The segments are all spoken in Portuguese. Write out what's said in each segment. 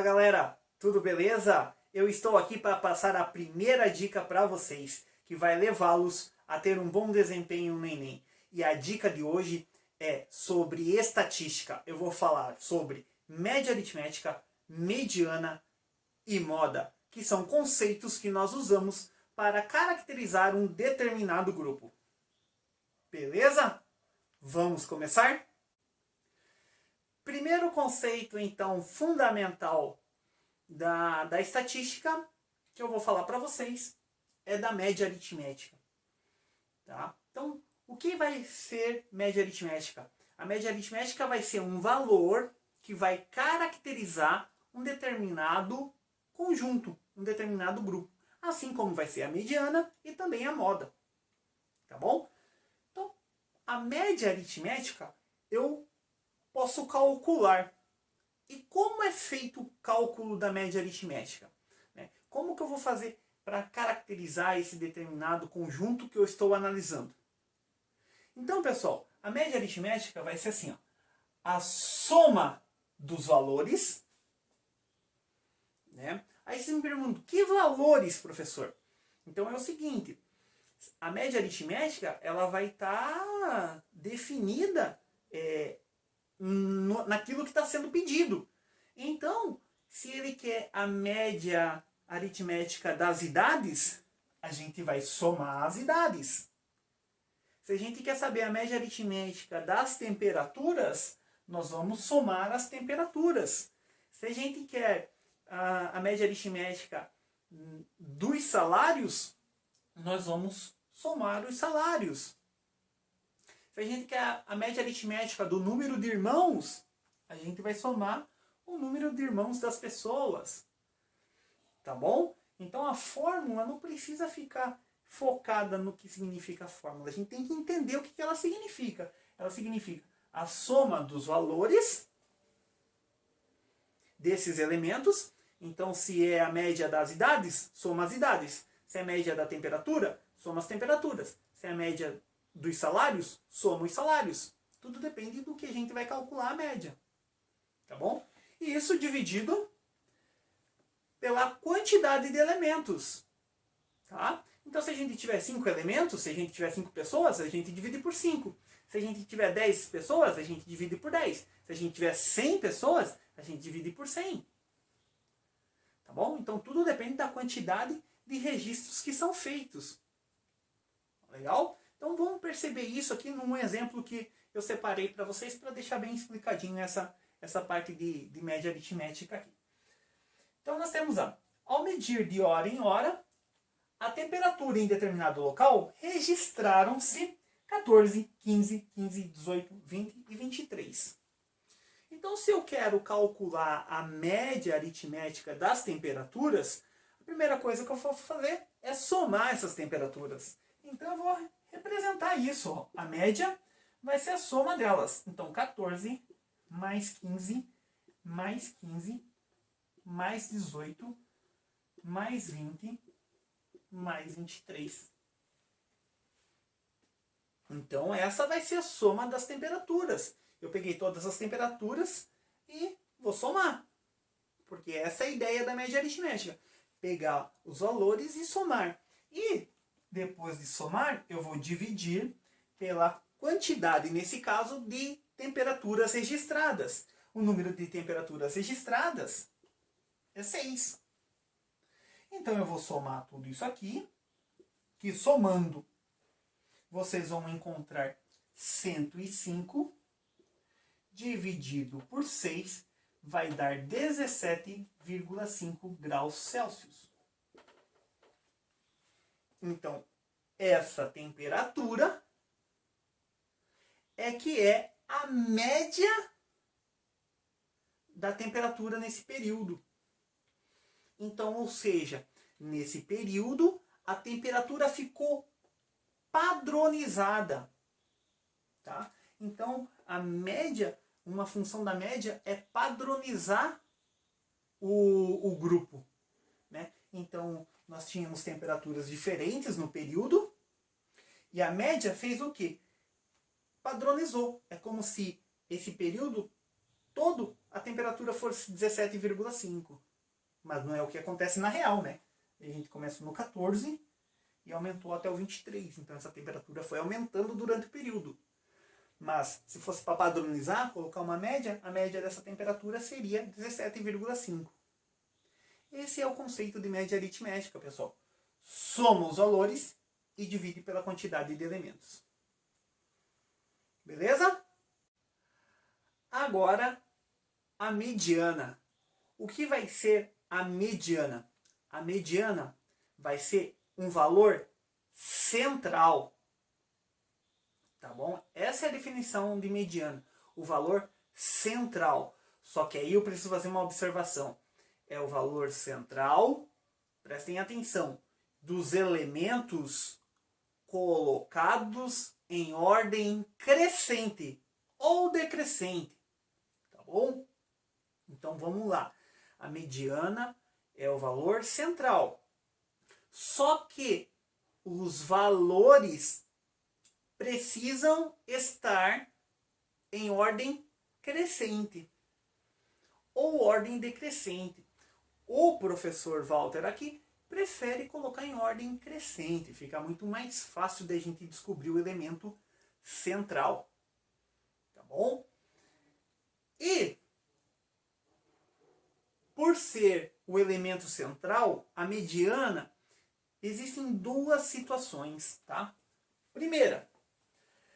Fala galera, tudo beleza? Eu estou aqui para passar a primeira dica para vocês, que vai levá-los a ter um bom desempenho no Enem. E a dica de hoje é sobre estatística. Eu vou falar sobre média aritmética, mediana e moda, que são conceitos que nós usamos para caracterizar um determinado grupo. Beleza? Vamos começar? Primeiro conceito, então, fundamental da estatística que eu vou falar para vocês é da média aritmética. Tá? Então, o que vai ser média aritmética? A média aritmética vai ser um valor que vai caracterizar um determinado conjunto, um determinado grupo. Assim como vai ser a mediana e também a moda. Tá bom? Então, a média aritmética eu posso calcular. E como é feito o cálculo da média aritmética? Como que eu vou fazer para caracterizar esse determinado conjunto que eu estou analisando? Então, pessoal, a média aritmética vai ser assim, ó, a soma dos valores. Né? Aí você me pergunta, que valores, professor? Então é o seguinte, a média aritmética ela vai estar definida naquilo que está sendo pedido. Então, se ele quer a média aritmética das idades, a gente vai somar as idades. Se a gente quer saber a média aritmética das temperaturas, nós vamos somar as temperaturas. Se a gente quer a média aritmética dos salários, nós vamos somar os salários. Se a gente quer a média aritmética do número de irmãos, a gente vai somar o número de irmãos das pessoas. Tá bom? Então a fórmula não precisa ficar focada no que significa a fórmula. A gente tem que entender o que ela significa. Ela significa a soma dos valores desses elementos. Então, se é a média das idades, soma as idades. Se é a média da temperatura, soma as temperaturas. Se é a média dos salários, soma os salários. Tudo depende do que a gente vai calcular a média. Tá bom? E isso dividido pela quantidade de elementos. Tá? Então, se a gente tiver 5 elementos, se a gente tiver 5 pessoas, a gente divide por 5. Se a gente tiver 10 pessoas, a gente divide por 10. Se a gente tiver 100 pessoas, a gente divide por 100. Tá bom? Então, tudo depende da quantidade de registros que são feitos. Legal? Então, vamos perceber isso aqui num exemplo que eu separei para vocês para deixar bem explicadinho essa parte de média aritmética aqui. Então, nós temos, ao medir de hora em hora, a temperatura em determinado local, registraram-se 14, 15, 15, 18, 20 e 23. Então, se eu quero calcular a média aritmética das temperaturas, a primeira coisa que eu vou fazer é somar essas temperaturas. Então, eu vou representar isso. Ó. A média vai ser a soma delas. Então, 14 mais 15 mais 15 mais 18 mais 20 mais 23. Então, essa vai ser a soma das temperaturas. Eu peguei todas as temperaturas e vou somar. Porque essa é a ideia da média aritmética. Pegar os valores e somar. E, depois de somar, eu vou dividir pela quantidade, nesse caso, de temperaturas registradas. O número de temperaturas registradas é 6. Então, eu vou somar tudo isso aqui, que somando, vocês vão encontrar 105 dividido por 6 vai dar 17,5 graus Celsius. Então, essa temperatura é que é a média da temperatura nesse período. Então, ou seja, nesse período, a temperatura ficou padronizada. Tá? Então, a média, uma função da média é padronizar o grupo. Né? Então, nós tínhamos temperaturas diferentes no período e a média fez o quê? Padronizou. É como se esse período todo a temperatura fosse 17,5. Mas não é o que acontece na real, né? A gente começa no 14 e aumentou até o 23. Então essa temperatura foi aumentando durante o período. Mas se fosse para padronizar, colocar uma média, a média dessa temperatura seria 17,5. Esse é o conceito de média aritmética, pessoal. Soma os valores e divide pela quantidade de elementos. Beleza? Agora, a mediana. O que vai ser a mediana? A mediana vai ser um valor central. Tá bom? Essa é a definição de mediana. O valor central. Só que aí eu preciso fazer uma observação. É o valor central, prestem atenção, dos elementos colocados em ordem crescente ou decrescente. Tá bom? Então vamos lá. A mediana é o valor central. Só que os valores precisam estar em ordem crescente ou ordem decrescente. O professor Walter aqui prefere colocar em ordem crescente. Fica muito mais fácil da gente descobrir o elemento central. Tá bom? E, por ser o elemento central, a mediana, existem duas situações, tá? Primeira,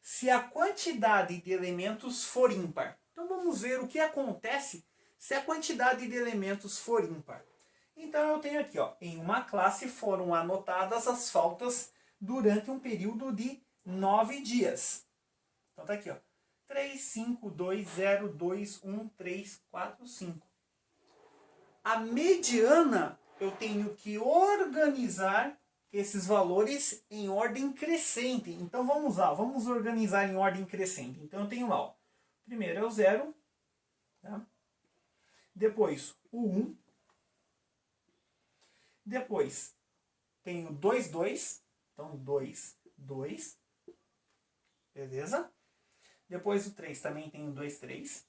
se a quantidade de elementos for ímpar. Então vamos ver o que acontece se a quantidade de elementos for ímpar. Então eu tenho aqui, ó, em uma classe foram anotadas as faltas durante um período de 9 dias. Então tá aqui, ó, 3, 5, 2, 0, 2, 1, 3, 4, 5. A mediana eu tenho que organizar esses valores em ordem crescente. Então vamos lá, vamos organizar em ordem crescente. Então eu tenho lá, ó, primeiro é o 0, tá? Depois o 1, depois tenho 2, 2, então 2, 2, beleza? Depois o 3 também tenho 2, 3,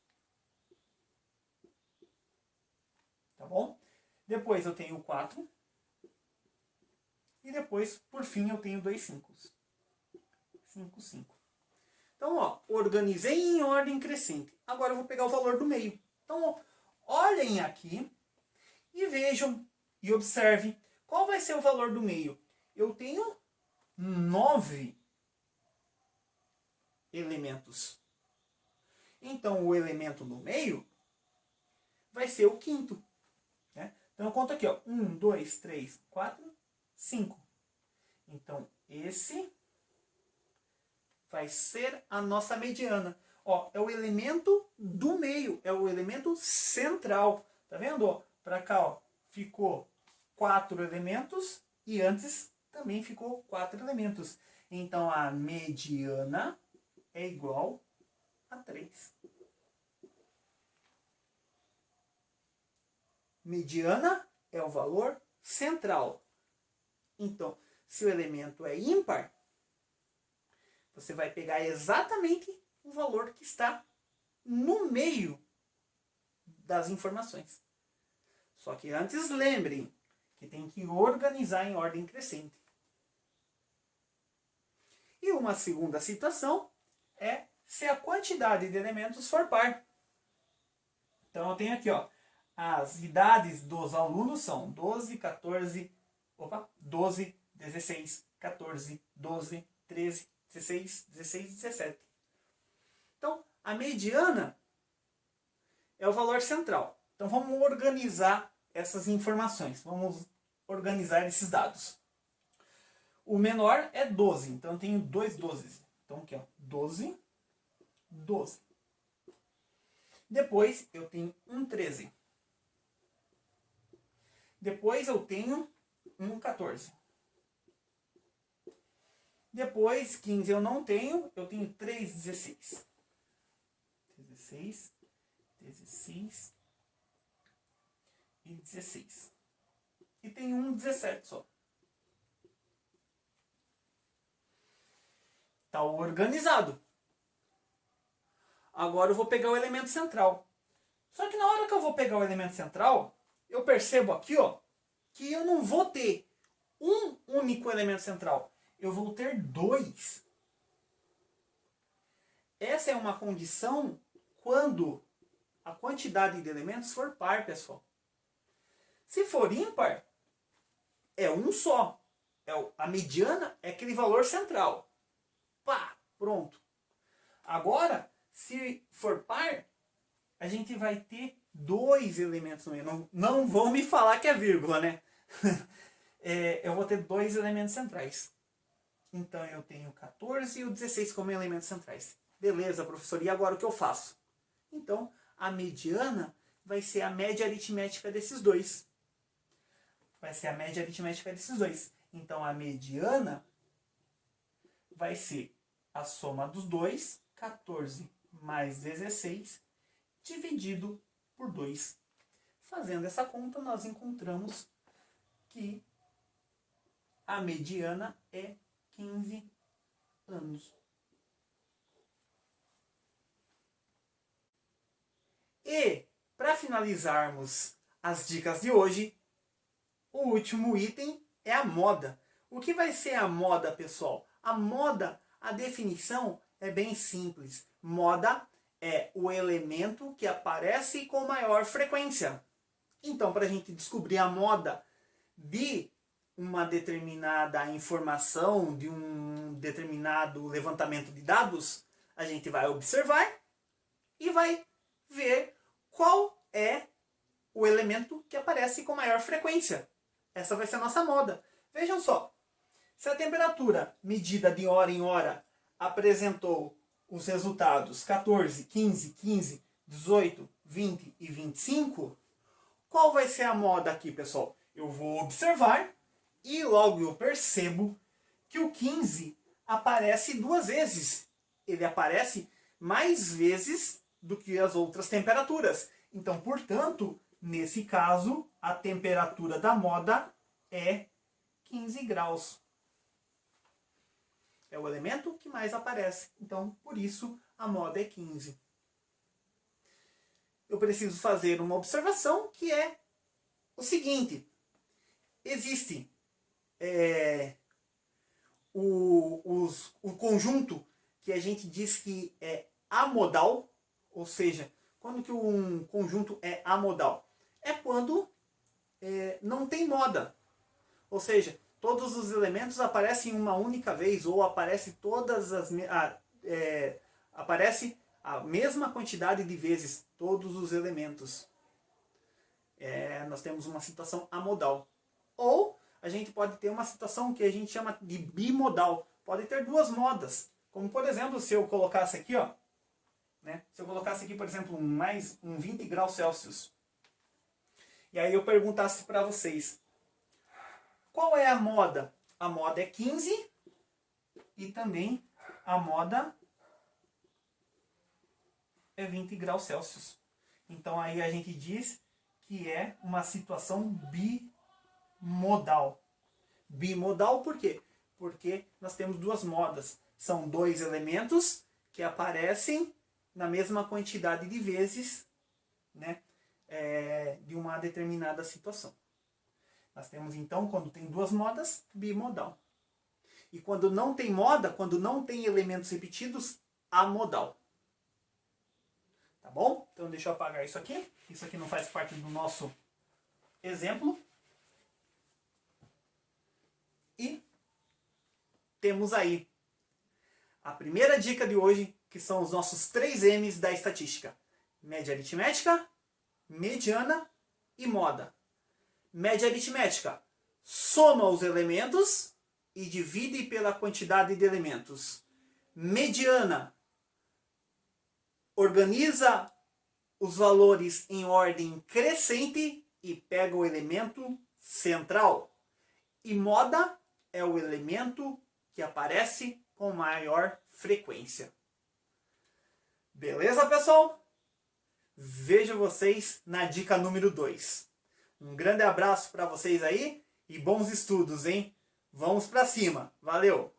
tá bom? Depois eu tenho o 4, e depois, por fim, eu tenho 2 5. 5, 5. Então, ó, organizei em ordem crescente. Agora eu vou pegar o valor do meio. Então, ó, olhem aqui e vejam e observem qual vai ser o valor do meio. Eu tenho 9 elementos. Então, o elemento no meio vai ser o quinto. Né? Então, eu conto aqui, ó, 1, 2, 3, 4, 5. Então, esse vai ser a nossa mediana. Ó, é o elemento do meio, é o elemento central. Tá vendo? Para cá, ó, ficou 4 elementos e antes também ficou 4 elementos. Então, a mediana é igual a 3. Mediana é o valor central. Então, se o elemento é ímpar, você vai pegar exatamente o valor que está no meio das informações. Só que antes lembrem que tem que organizar em ordem crescente. E uma segunda situação é se a quantidade de elementos for par. Então eu tenho aqui, ó, as idades dos alunos são 12, 16, 14, 12, 13, 16, 16, 17. Então, a mediana é o valor central. Então, vamos organizar essas informações. Vamos organizar esses dados. O menor é 12. Então, eu tenho 2 12. Então, aqui, ó, 12, 12. Depois, eu tenho um 13. Depois, eu tenho um 14. Depois, 15 eu não tenho, eu tenho 3 16. 16, 16 e 16. E tem um 17 só. Está organizado. Agora eu vou pegar o elemento central. Só que na hora que eu vou pegar o elemento central, eu percebo aqui, ó, que eu não vou ter um único elemento central. Eu vou ter dois. Essa é uma condição quando a quantidade de elementos for par, pessoal. Se for ímpar, é um só. A mediana é aquele valor central. Pá, pronto. Agora, se for par, a gente vai ter dois elementos no meio. Não vão me falar que é vírgula, né? Eu vou ter dois elementos centrais. Então eu tenho 14 e o 16 como elementos centrais. Beleza, professor, e agora o que eu faço? Então, a mediana vai ser a média aritmética desses dois. Vai ser a média aritmética desses dois. Então, a mediana vai ser a soma dos dois, 14 mais 16, dividido por 2. Fazendo essa conta, nós encontramos que a mediana é 15 anos. E, para finalizarmos as dicas de hoje, o último item é a moda. O que vai ser a moda, pessoal? A moda, a definição é bem simples. Moda é o elemento que aparece com maior frequência. Então, para a gente descobrir a moda de uma determinada informação, de um determinado levantamento de dados, a gente vai observar e vai ver qual é o elemento que aparece com maior frequência. Essa vai ser a nossa moda. Vejam só, se a temperatura medida de hora em hora apresentou os resultados 14, 15, 15, 18, 20 e 25, qual vai ser a moda aqui, pessoal? Eu vou observar e logo eu percebo que o 15 aparece duas vezes. Ele aparece mais vezes do que as outras temperaturas. Então, portanto, nesse caso, a temperatura da moda é 15 graus. É o elemento que mais aparece. Então, por isso, a moda é 15. Eu preciso fazer uma observação que é o seguinte. Existe o conjunto que a gente diz que é amodal, ou seja, quando que um conjunto é amodal? É quando não tem moda. Ou seja, todos os elementos aparecem uma única vez, ou aparece aparece a mesma quantidade de vezes todos os elementos. Nós temos uma situação amodal. Ou a gente pode ter uma situação que a gente chama de bimodal. Pode ter duas modas. Como, por exemplo, se eu colocasse aqui, ó, né? Se eu colocasse aqui, por exemplo, mais um 20 graus Celsius. E aí eu perguntasse para vocês, qual é a moda? A moda é 15 e também a moda é 20 graus Celsius. Então aí a gente diz que é uma situação bimodal. Bimodal por quê? Porque nós temos duas modas. São dois elementos que aparecem na mesma quantidade de vezes, né, de uma determinada situação. Nós temos então, quando tem duas modas, bimodal. E quando não tem moda, quando não tem elementos repetidos, amodal. Tá bom? Então deixa eu apagar isso aqui. Isso aqui não faz parte do nosso exemplo. E temos aí a primeira dica de hoje, que são os nossos 3 M's da estatística. Média aritmética, mediana e moda. Média aritmética, soma os elementos e divide pela quantidade de elementos. Mediana, organiza os valores em ordem crescente e pega o elemento central. E moda é o elemento que aparece com maior frequência. Beleza, pessoal? Vejo vocês na dica número 2. Um grande abraço para vocês aí e bons estudos, hein? Vamos para cima. Valeu!